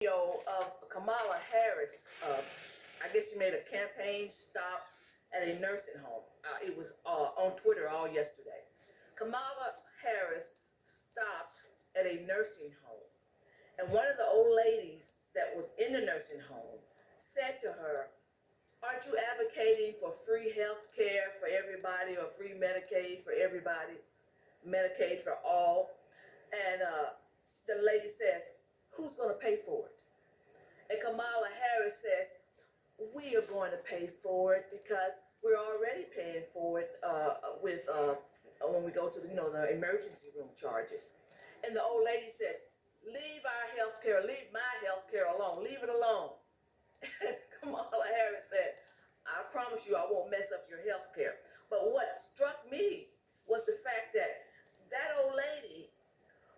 Video of Kamala Harris. I guess she made a campaign stop at a nursing home. It was on Twitter all yesterday. Kamala Harris stopped at a nursing home, and one of the old ladies that was in the nursing home said to her, "Aren't you advocating for free health care for everybody, or free Medicaid for everybody, Medicaid for all?" And the lady says, "Who's going to pay for it?" And Kamala Harris says, "We are going to pay for it because we're already paying for it with when we go to the emergency room charges." And the old lady said, "Leave our health care, leave my health care alone, leave it alone." And Kamala Harris said, "I promise you I won't mess up your health care." But what struck me was the fact that that old lady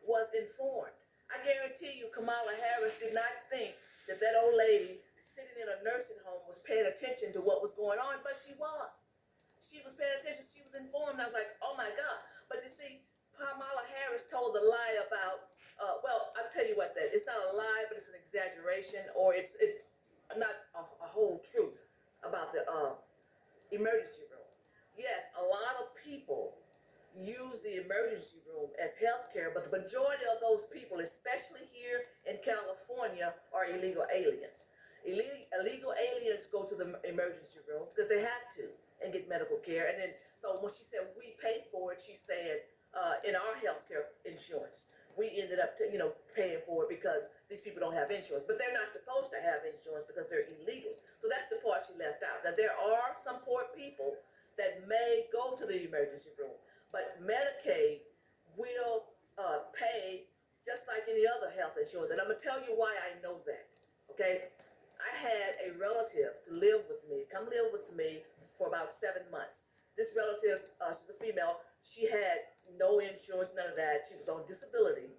was informed. I guarantee you Kamala Harris did not think that that old lady sitting in a nursing home was paying attention to what was going on, but she was. She was paying attention. She was informed. I was like, oh my God. But you see, Kamala Harris told a lie about, well, I'll tell you what, that it's not a lie, but it's an exaggeration, or it's not a whole truth about the emergency room. Yes, a lot of people use the emergency room as health care, but the majority of those people, especially here in California, are illegal aliens. Illegal aliens go to the emergency room because they have to and get medical care. And then, so when she said we pay for it, she said in our health care insurance, we ended up paying for it because these people don't have insurance. But they're not supposed to have insurance because they're illegals. So that's the part she left out. That there are some poor people that may go to the emergency room, but Medicaid will pay just like any other health insurance. And I'm going to tell you why I know that, okay? I had a relative to live with me, come live with me for about 7 months. This relative, she's a female, she had no insurance, none of that. She was on disability,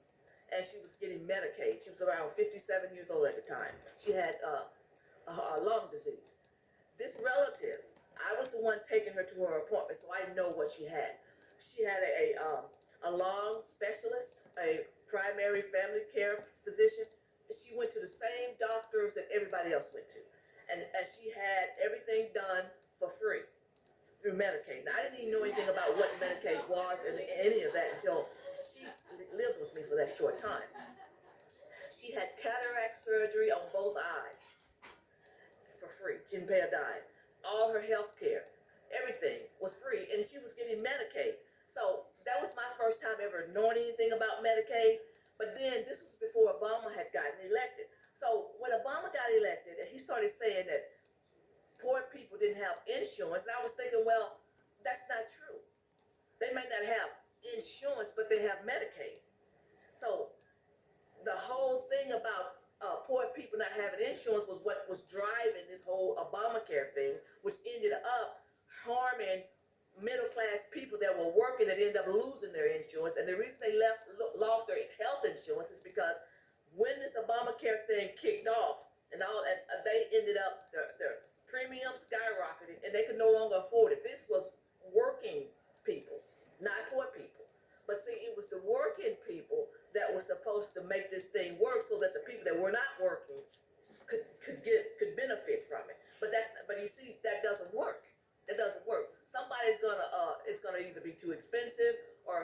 and she was getting Medicaid. She was around 57 years old at the time. She had a lung disease. This relative, I was the one taking her to her appointment, so I know what she had. She had a lung specialist, a primary family care physician. She went to the same doctors that everybody else went to, and she had everything done for free through Medicaid. Now, I didn't even know anything about what Medicaid was and any of that until she lived with me for that short time. She had cataract surgery on both eyes for free. She didn't pay a dime. All her health care, everything was free, and she was getting Medicaid. So that was my first time ever knowing anything about Medicaid. But then this was before Obama had gotten elected. So when Obama got elected, and he started saying that poor people didn't have insurance, and I was thinking, well, that's not true. They may not have insurance, but they have Medicaid. So the whole thing about poor people not having insurance was what was driving this whole Obamacare thing, which ended up harming middle-class people that were working that ended up losing their insurance. And the reason they lost their health insurance is because when this Obamacare thing kicked off and they ended up, their premiums skyrocketed and they could no longer afford it. This was working people, not poor people. But see, it was the working people that was supposed to make this thing work so that the people that were not working could benefit from it. But you see, that doesn't work. That doesn't work. Somebody's gonna it's gonna either be too expensive, or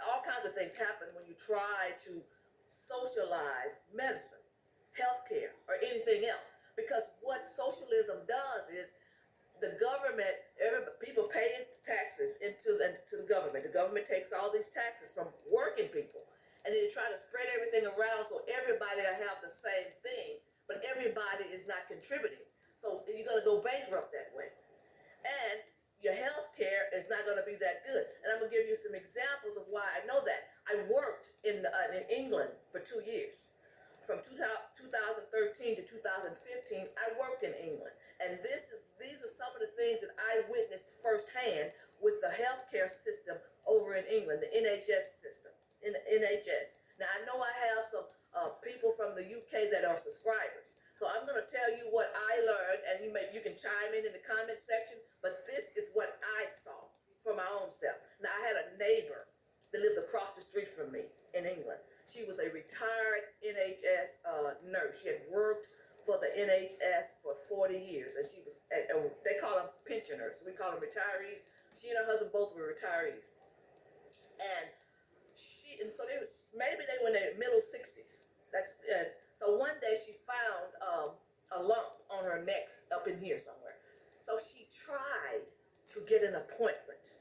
all kinds of things happen when you try to socialize medicine, healthcare, or anything else. Because what socialism does is the government, people pay taxes into the government. The government takes all these taxes from working people, and then they try to spread everything around so everybody will have the same thing, but everybody is not contributing. So you're gonna go bankrupt that way. And your health care is not going to be that good. And I'm going to give you some examples of why I know that. I worked in England for 2 years. From 2013 to 2015, I worked in England. And these are some of the things that I witnessed firsthand with the healthcare system over in England, the NHS system. NHS. Now, I know I have some people from the UK that are subscribers. So I'm going to tell you what I learned, and you can chime in the comment section, but this is what I saw for my own self. Now, I had a neighbor that lived across the street from me in England. She was a retired NHS nurse. She had worked for the NHS for 40 years, and she was, they call them pensioners. We call them retirees. She and her husband both were retirees. And and so they was, maybe they were in their middle 60s. So one day she found a lump on her neck up in here somewhere. So she tried to get an appointment.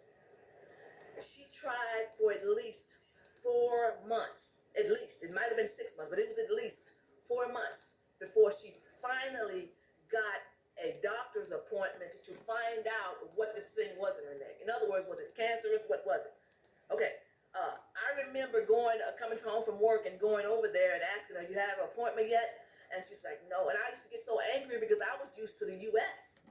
She tried for at least 4 months. At least. It might have been 6 months, but it was at least 4 months before she finally got a doctor's appointment to find out what this thing was in her neck. In other words, was it cancerous? What was it? Okay. I remember coming home from work and going over there and asking her, "You have an appointment yet?" And she's like, "No." And I used to get so angry because I was used to the U.S.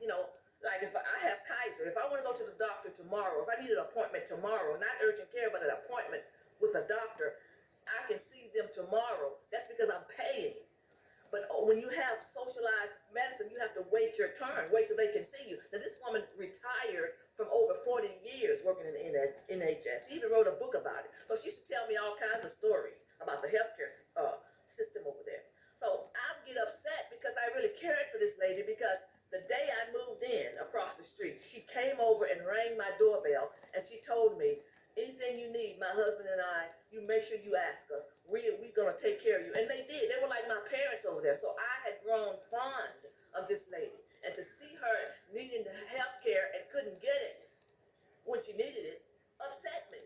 Like if I have Kaiser, if I want to go to the doctor tomorrow, if I need an appointment tomorrow, not urgent care, but an appointment with a doctor, I can see them tomorrow. That's because I'm paying. But when you have socialized medicine, you have to wait your turn, wait till they can see you. Now, this woman retired from over 40 years working in the NHS. She even wrote a book about it. So she used to tell me all kinds of stories about the healthcare system over there. So I get upset because I really cared for this lady, because the day I moved in across the street, she came over and rang my doorbell, and she told me, "Anything you need, my husband and I, you make sure you ask us. We're going to take care of you." And they did. They were like my parents over there. So I had grown fond of this lady. And to see her needing the health care and couldn't get it when she needed it upset me.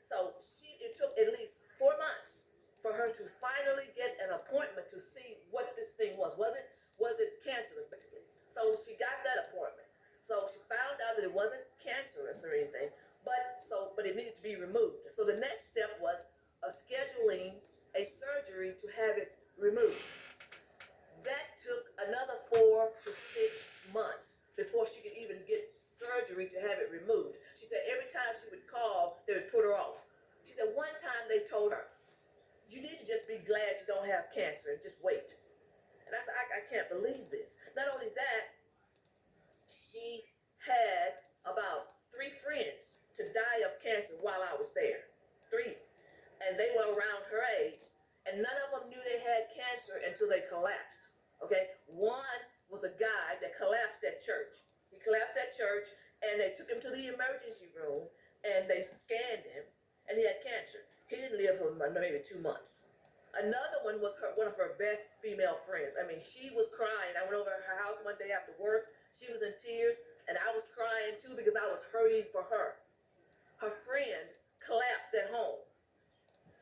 So it took at least 4 months for her to finally get an appointment to see what this thing was. Was it cancerous, basically? So she got that appointment. So she found out that it wasn't cancerous or anything, but it needed to be removed. So the next step was scheduling a surgery to have it removed. That took another 4 to 6 months before she could even get surgery to have it removed. She said every time she would call, they would put her off. She said one time they told her, "You need to just be glad you don't have cancer and just wait." And I said, I can't believe this. Not only that, she had about 3 friends to die of cancer while I was there. 3. And they were around her age. And none of them knew they had cancer until they collapsed. Okay? One was a guy that collapsed at church. He collapsed at church, and they took him to the emergency room, and they scanned him, and he had cancer. He didn't live for maybe 2 months. Another one was one of her best female friends. I mean, she was crying. I went over to her house one day after work. She was in tears, and I was crying too because I was hurting for her. Her friend collapsed at home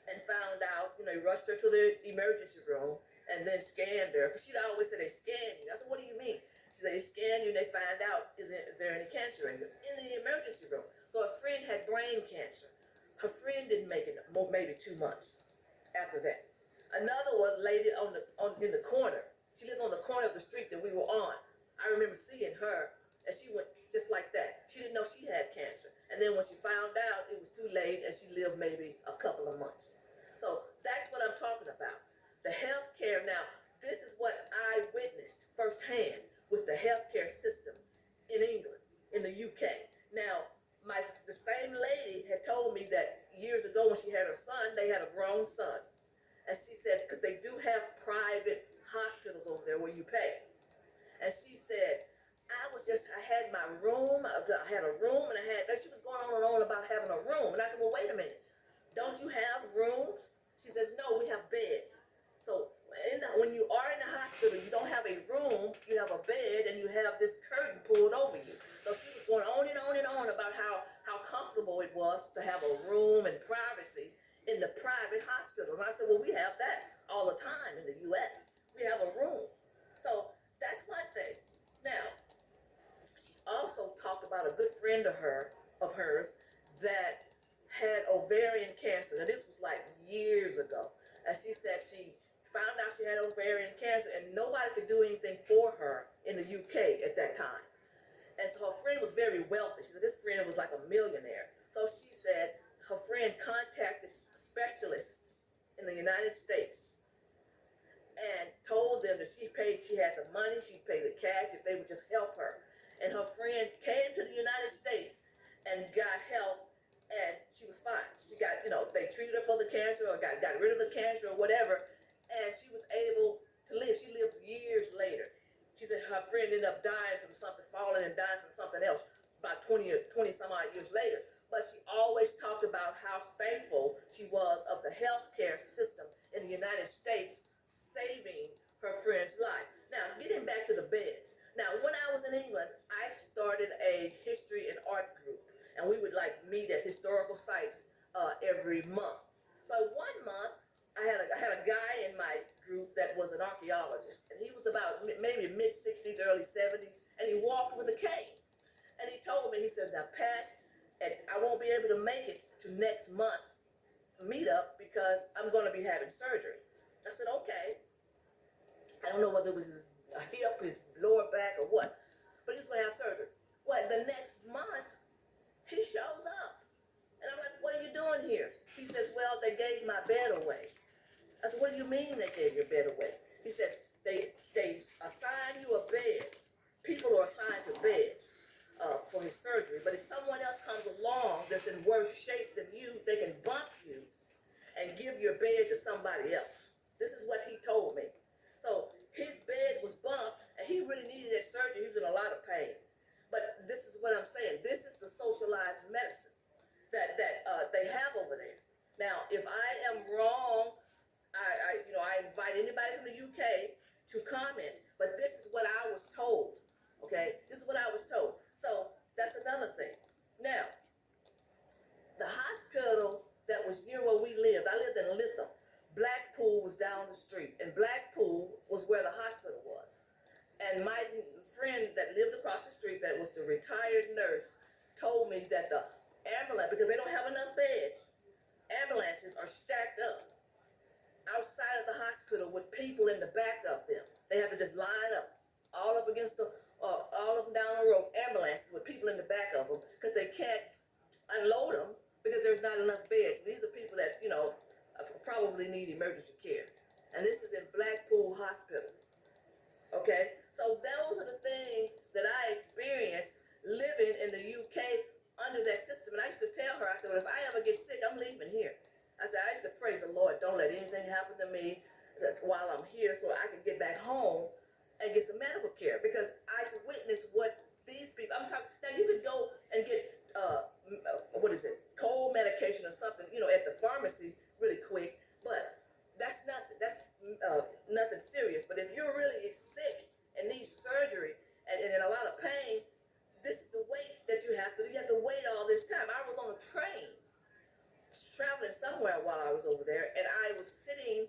and found out, he rushed her to the emergency room and then scanned her. Because she'd always say, "They scan you." I said, "What do you mean?" She said, "They scan you and they find out, is there any cancer in the emergency room?" So her friend had brain cancer. Her friend didn't make it maybe 2 months after that. Another one, lady in the corner. She lived on the corner of the street that we were on. I remember seeing her, and she went just like that. She didn't know she had cancer. And then when she found out, it was too late, and she lived maybe a couple of months. So that's what I'm talking about. The health care. Now, this is what I witnessed firsthand with the healthcare system in England, in the UK. Now, the same lady had told me that years ago when she had her son, they had a grown son. And she said, because they do have private hospitals over there where you pay. And she said, I had my room, I had a room, and she was going on and on about having a room. And I said, "Well, wait a minute. Don't you have rooms?" She says, "No, we have beds." So when you are in the hospital, you don't have a room, you have a bed, and you have this curtain pulled over you. So she was going on and on and on about how comfortable it was to have a room and privacy in the private hospital. And I said, "Well, we have that all the time in the U.S. We have a room." So that's one thing. Now, she also talked about a good friend of hers that had ovarian cancer. Now, this was like years ago. And she said she found out she had ovarian cancer, and nobody could do anything for her in the UK at that time. And so her friend was very wealthy. She said this friend was like a millionaire. So she said her friend contacted specialists in the United States and told them that she had the money, she'd pay the cash if they would just help her. And her friend came to the United States and got help and she was fine. She got, they treated her for the cancer or got rid of the cancer or whatever, and she was able to live. She lived years later. She said her friend ended up dying from something, falling and dying from something else about 20 some odd years later. But she always talked about how thankful she was of the healthcare system in the United States saving her friend's life. Now, getting back to the beds. Now, when I was in England, I started a history and art group, and we would meet at historical sites every month. So one month, I had a guy in my group that was an archaeologist, and he was about maybe mid-60s, early 70s, and he walked with a cane. And he told me, he said, now, Pat, I won't be able to make it to next month's meetup because I'm going to be having surgery. I said, okay. I don't know whether it was his hip, his lower back, or what, but he was going to have surgery. Well, the next month, he shows up. And I'm like, what are you doing here? He says, well, they gave my bed away. I said, what do you mean they gave your bed away? He says, they assign you a bed. People are assigned to beds for his surgery. But if someone else comes along that's in worse shape than you, they can bump you and give your bed to somebody else. This is what he told me. So his bed was bumped, and he really needed that surgery. He was in a lot of pain. But this is what I'm saying. This is the socialized medicine that they have over there. Now, if I am wrong, I invite anybody from the UK to comment, but this is what I was told. Okay, this is what I was told. So that's another thing. Now, the hospital that was near where we lived, I lived in Lytham. Blackpool was down the street, and Blackpool was where the hospital was. And my friend that lived across the street, that was the retired nurse, told me that the ambulance, because they don't have enough beds, ambulances are stacked up outside of the hospital with people in the back of them. They have to just line up all up against all up and down the road, ambulances with people in the back of them, because they can't unload them because there's not enough beds. These are people that, probably need emergency care. And this is in Blackpool Hospital. Okay? So those are the things that I experienced living in the UK under that system. And I used to tell her, I said, well, if I ever get sick, I'm leaving here. I said, I used to praise the Lord, don't let anything happen to me while I'm here so I can get back home and get some medical care. Because I witnessed what these people, I'm talking, now you could go and get, cold medication or something, at the pharmacy really quick, but that's nothing. That's nothing serious. But if you're really sick and need surgery and in a lot of pain, this is the wait that you have to wait all this time. I was on a train traveling somewhere while I was over there, and I was sitting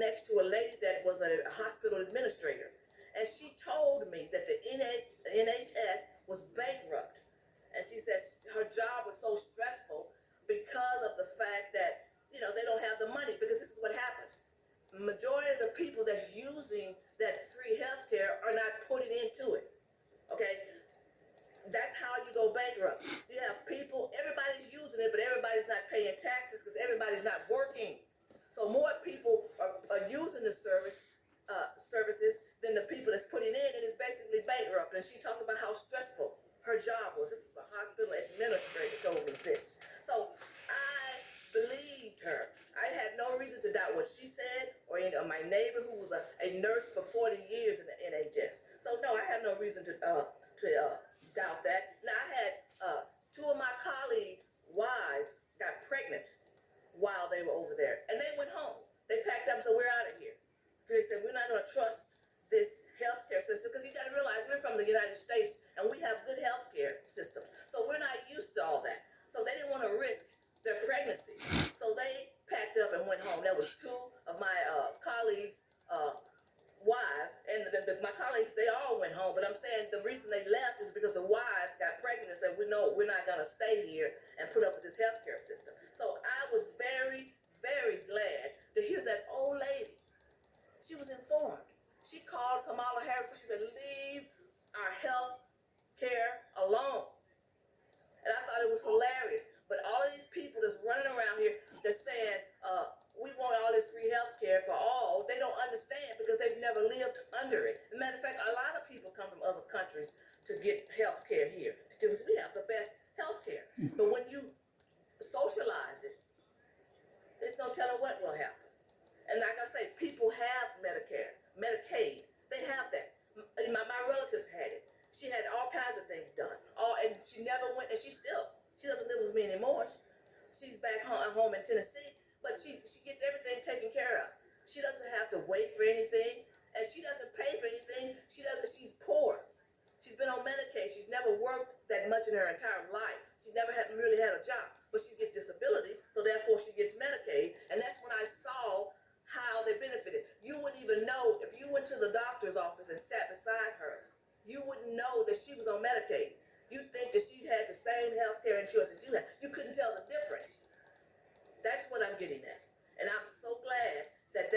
next to a lady that was a hospital administrator, and she told me that the NHS was bankrupt, and she said her job was so stressful because of the fact that they don't have the money. Because this is what happens: majority of the people that's using that free health care are not putting into it. Okay, that's how you go bankrupt. You have people, everybody's using it, but everybody's not paying taxes because everybody's not working. So more people are using the services than the people that's putting in, and it's basically bankrupt. And she talked about how stressful her job was. This is a hospital administrator told me this. So I believed her. I had no reason to doubt what she said, or my neighbor who was a nurse for 40 years in the NHS. So no, I have no reason to doubt that. Now, I had two of my colleagues' wives got pregnant while they were over there, and they went home. They packed up and said, we're out of here. Because they said, we're not going to trust this healthcare system, because you got to realize we're from the United States, and we have good healthcare systems. So we're not used to all that. So they didn't want to risk their pregnancies. So they packed up and went home. That was two of my colleagues' wives, and my colleagues, they all went home. But I'm saying the reason they left is because the wives got pregnant and said, we know we're not going to stay here and put up with this healthcare system. So I was very, very glad to hear that old lady. She was informed. She called Kamala Harris and she said, leave our health care alone. And I thought it was hilarious. But all of these people that's running around here that's saying, we want all this free health care for all, they don't understand because they've never lived under it. As a matter of fact, a lot of people come from other countries to get health care here because we have the best health care. But when you She had all kinds of things done. And she never went, and she doesn't live with me anymore. She's back home in Tennessee, but she gets everything taken care of. She doesn't have to wait for anything, and she doesn't pay for anything. She's poor. She's been on Medicaid. She's never worked that much in her entire life. She never really had a job, but she gets disability, so therefore she gets Medicaid. And that's when I saw how they benefited. You wouldn't even know if you went to the doctor's office and sat beside her. You wouldn't know that she was on Medicaid. You'd think that she had the same health care insurance as you had. You couldn't tell the difference. That's what I'm getting at. And I'm so glad that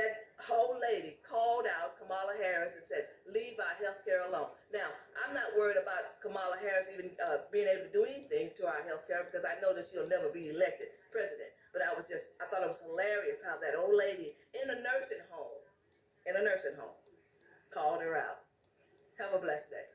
whole lady called out Kamala Harris and said, leave our health care alone. Now, I'm not worried about Kamala Harris even being able to do anything to our health care because I know that she'll never be elected president. But I thought it was hilarious how that old lady in a nursing home, called her out. Have a blessed day.